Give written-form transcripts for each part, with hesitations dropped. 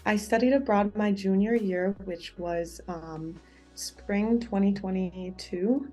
I studied abroad my junior year, which was spring 2022.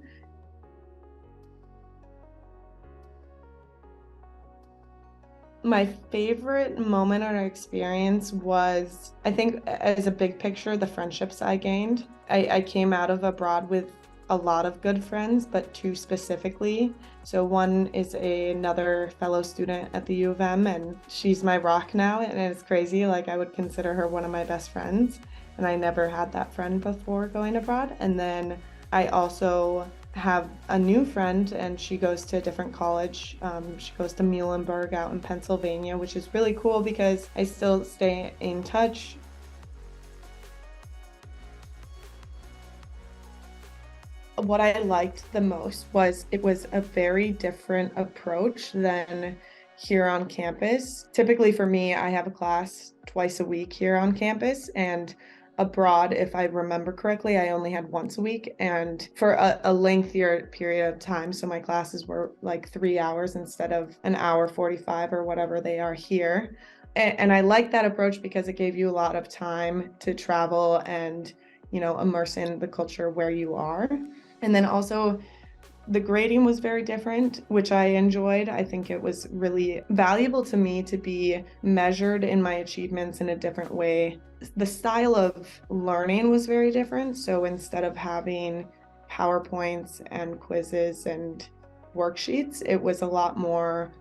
My favorite moment or experience was, I think, as a big picture, the friendships I gained. I came out of abroad with a lot of good friends, but two specifically. So one is another fellow student at the U of M, and she's my rock now, and it's crazy. Like I would consider her one of my best friends, and I never had that friend before going abroad. And then I also have a new friend and she goes to a different college. She goes to Muhlenberg out in Pennsylvania, which is really cool because I still stay in touch. What I liked the most was it was a very different approach than here on campus. Typically for me, I have a class twice a week here on campus, and abroad, if I remember correctly, I only had once a week and for a lengthier period of time. So my classes were like 3 hours instead of an hour 45 or whatever they are here. And I like that approach because it gave you a lot of time to travel and, immerse in the culture where you are. And then also the grading was very different, which I enjoyed. I think it was really valuable to me to be measured in my achievements in a different way. The style of learning was very different. So instead of having PowerPoints and quizzes and worksheets, it was a lot more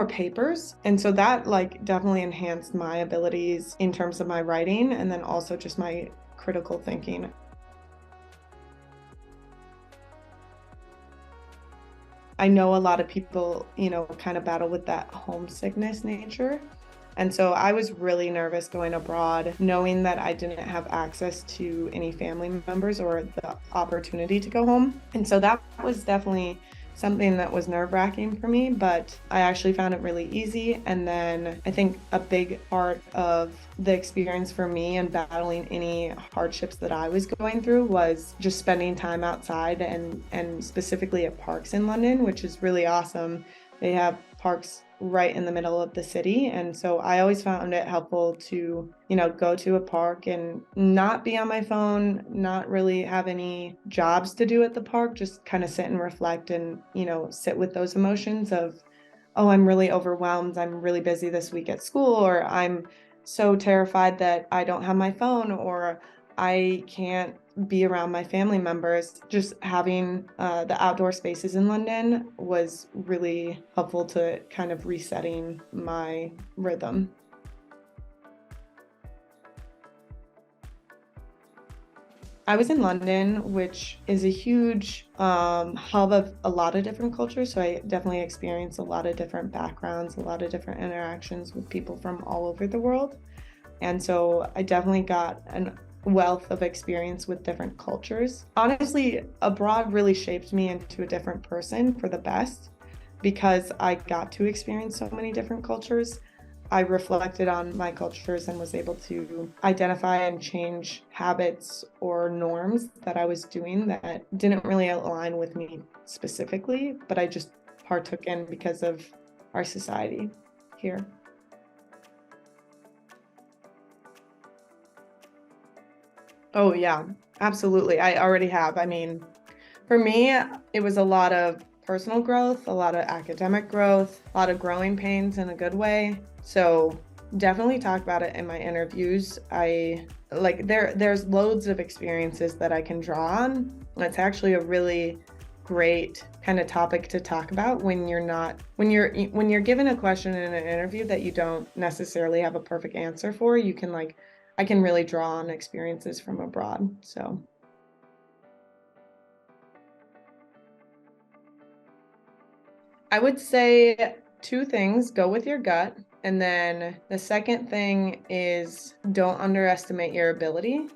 papers. And so that like definitely enhanced my abilities in terms of my writing and then also just my critical thinking. I know a lot of people, kind of battle with that homesickness nature. And so I was really nervous going abroad, knowing that I didn't have access to any family members or the opportunity to go home. And so that was definitely something that was nerve-wracking for me, but I actually found it really easy. And then I think a big part of the experience for me and battling any hardships that I was going through was just spending time outside and specifically at parks in London, which is really awesome. They have parks right in the middle of the city. And so I always found it helpful to, go to a park and not be on my phone, not really have any jobs to do at the park, just kind of sit and reflect and, sit with those emotions of, oh, I'm really overwhelmed. I'm really busy this week at school, or I'm so terrified that I don't have my phone, or I can't be around my family members. Just having the outdoor spaces in London was really helpful to kind of resetting my rhythm. I was in London, which is a huge hub of a lot of different cultures. So I definitely experienced a lot of different backgrounds, a lot of different interactions with people from all over the world. And so I definitely got a wealth of experience with different cultures. Honestly, abroad really shaped me into a different person for the best because I got to experience so many different cultures. I reflected on my cultures and was able to identify and change habits or norms that I was doing that didn't really align with me specifically, but I just partook in because of our society here. Oh, yeah, absolutely. I already have. I mean, for me, it was a lot of personal growth, a lot of academic growth, a lot of growing pains in a good way. So definitely talk about it in my interviews. I like there's loads of experiences that I can draw on. It's actually a really great kind of topic to talk about when you're given a question in an interview that you don't necessarily have a perfect answer for. You can like I can really draw on experiences from abroad. So I would say two things: go with your gut. And then the second thing is don't underestimate your ability.